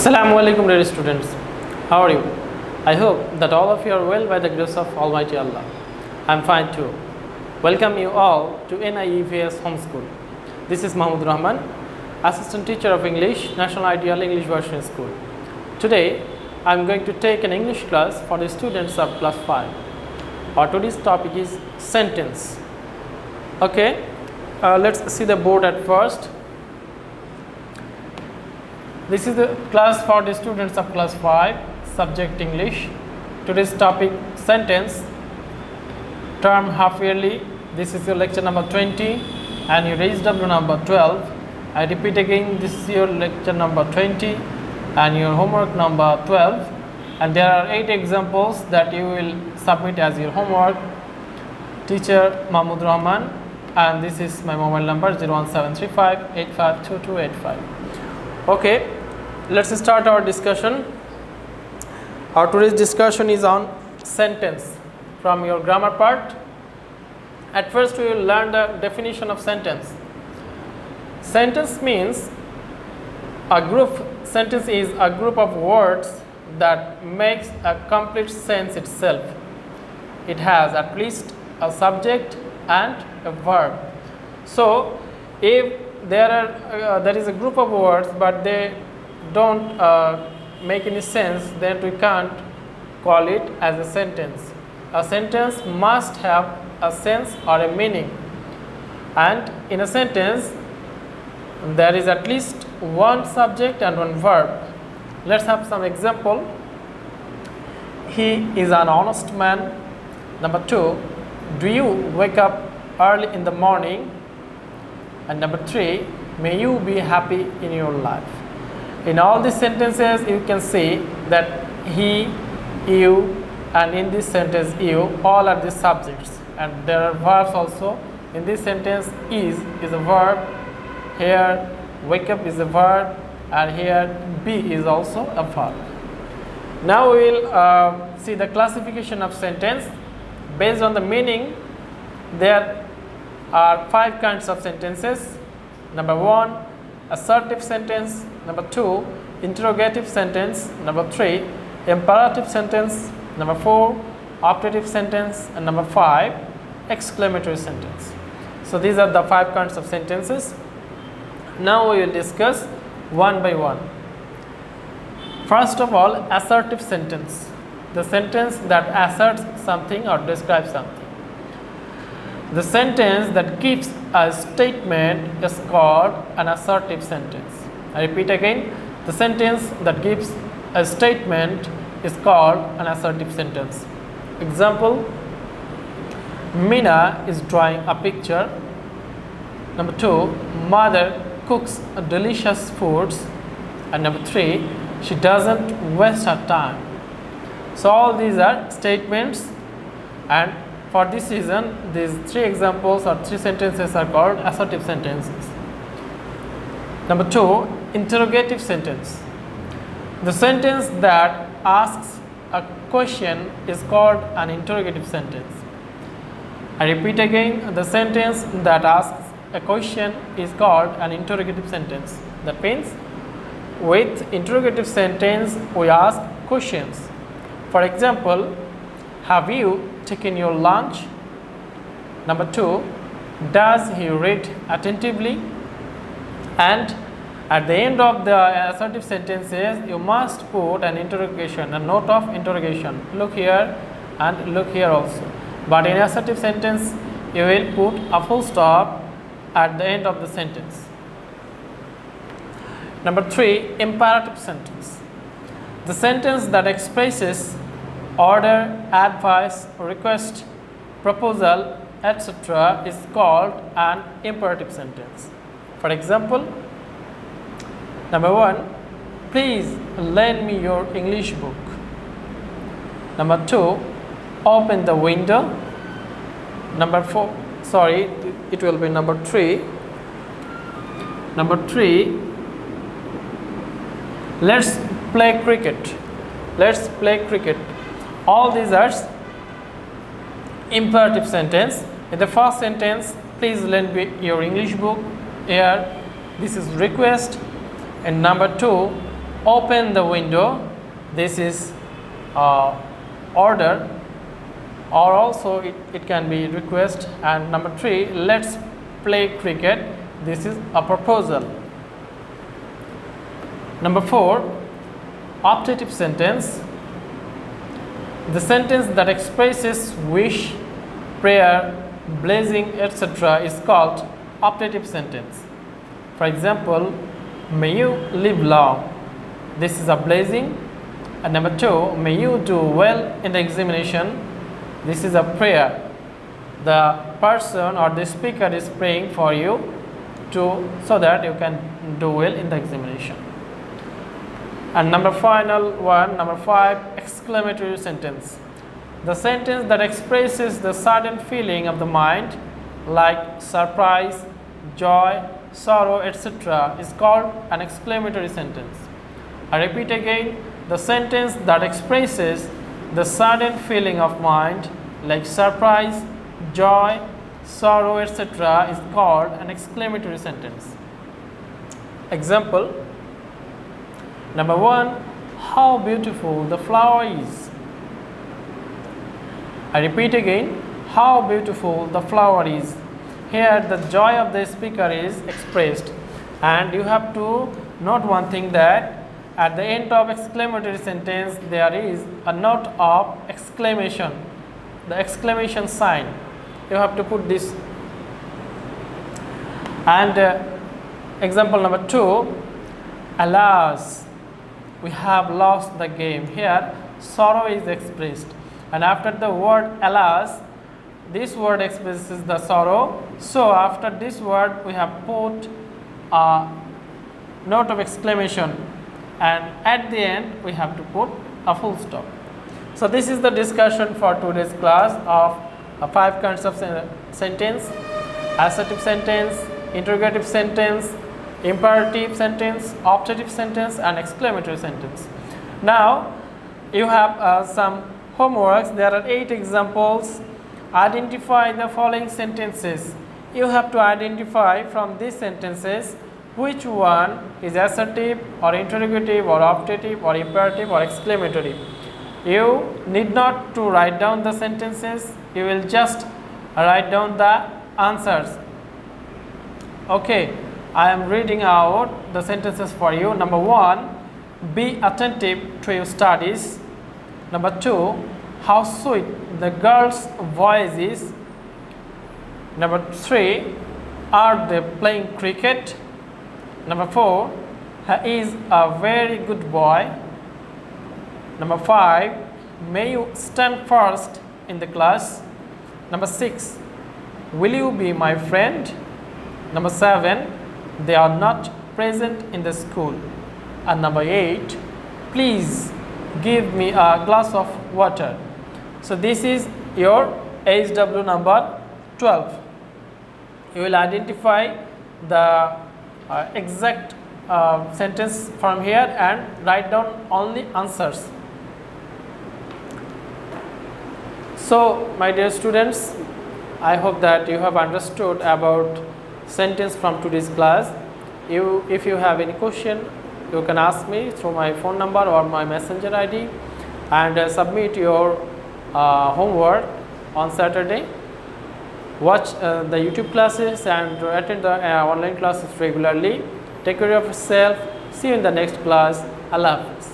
Assalamu alaikum dear students. How are you? I hope that all of you are well by the grace of Almighty Allah. I am fine too. Welcome you all to NIEVS Homeschool. This is Mahmudur Rahman, Assistant Teacher of English, National Ideal English Version School. Today I am going to take an English class for the students of class 5. Our today's topic is sentence. Okay, let's see the board at first. This is the class for the students of class 5, subject English. Today's topic sentence, term half yearly. This is your lecture number 20 and your register number 12. I repeat again, this is your lecture number 20 and your homework number 12. And there are 8 examples that you will submit as your homework. Teacher Mahmudur Rahman, and this is my mobile number 01735 852285. Okay, let's start our discussion. Our today's discussion is on sentence from your grammar part. At first we will learn the definition of sentence. Sentence means sentence is a group of words that makes a complete sense itself. It has at least a subject and a verb. So if there is a group of words but they don't make any sense, then we can't call it as a sentence. A sentence must have a sense or a meaning, and in a sentence there is at least one subject and one verb. Let's have some example. He is an honest man. Number 2, do you wake up early in the morning? And number 3, may you be happy in your life. In all these sentences you can see that he, you, and in this sentence you, all are the subjects, and there are verbs also. In this sentence is a verb, here wake up is a verb, and here be is also a verb. Now we will see the classification of sentence based on the meaning. There are 5 kinds of sentences. Number 1, assertive sentence. Number 2, interrogative sentence. Number 3, imperative sentence. Number 4, optative sentence. And number 5, exclamatory sentence. So these are the 5 kinds of sentences. Now we will discuss one by one. First of all, assertive sentence. The sentence that asserts something or describes something. The sentence that gives a statement is called an assertive sentence. I repeat again, the sentence that gives a statement is called an assertive sentence. Example, Mina is drawing a picture. Number 2, mother cooks delicious foods. And number 3, she doesn't waste her time. So all these are statements, and for this reason these 3 examples or 3 sentences are called assertive sentences. Number 2, interrogative sentence. The sentence that asks a question is called an interrogative sentence. I repeat again, the sentence that asks a question is called an interrogative sentence. That means with interrogative sentence we ask questions. For example, have you taken your lunch? Number 2, does he read attentively? And at the end of the assertive sentences you must put an interrogation, a note of interrogation. Look here and look here also. But in assertive sentence you will put a full stop at the end of the sentence. Number 3, imperative sentence. The sentence that expresses order, advice, request, proposal, etc. is called an imperative sentence. For example, number 1, please lend me your English book. Number 2, open the window. Number 4, sorry, it will be number 3. Number 3, let's play cricket. Let's play cricket. All these are imperative sentence. In the first sentence, please lend me your English book. Here, this is request. And number 2, open the window. This is order, or also it can be request. And number 3, let's play cricket. This is a proposal. Number 4, optative sentence. The sentence that expresses wish, prayer, blessing, etc. is called optative sentence. For example, may you live long. This is a blessing. And number 2, may you do well in the examination. This is a prayer. The person or the speaker is praying for you so that you can do well in the examination. And number 5, exclamatory sentence. The sentence that expresses the sudden feeling of the mind, like surprise, joy, sorrow, etc., is called an exclamatory sentence. I repeat again, the sentence that expresses the sudden feeling of mind, like surprise, joy, sorrow, etc., is called an exclamatory sentence. Example. Number 1, how beautiful the flower is. I repeat again, how beautiful the flower is. Here the joy of the speaker is expressed, and you have to note one thing, that at the end of exclamatory sentence there is a note of exclamation, the exclamation sign. You have to put this. And example number 2, alas, we have lost the game. Here sorrow is expressed, and after the word alas, this word expresses the sorrow. So after this word we have put a note of exclamation, and at the end we have to put a full stop. So this is the discussion for today's class of 5 kinds of sentence: assertive sentence, interrogative sentence, imperative sentence, optative sentence, and exclamatory sentence. Now you have some homeworks. There are 8 examples. Identify the following sentences. You have to identify from these sentences which one is assertive or interrogative or optative or imperative or exclamatory. You need not to write down the sentences, you will just write down the answers. Okay, I am reading out the sentences for you. Number 1, be attentive to your studies. Number 2, how sweet the girl's voice is. Number 3, are they playing cricket? Number 4, he is a very good boy. Number 5, may you stand first in the class. Number 6, will you be my friend? Number 7, they are not present in the school. And number 8, please give me a glass of water. So this is your HW number 12. You will identify the exact sentence from here and write down only answers. So my dear students, I hope that you have understood about sentence from today's class. If you have any question, you can ask me through my phone number or my messenger ID, and submit your homework on Saturday. Watch the YouTube classes and attend the online classes regularly. Take care of yourself. See you in the next class. Allah Hafiz.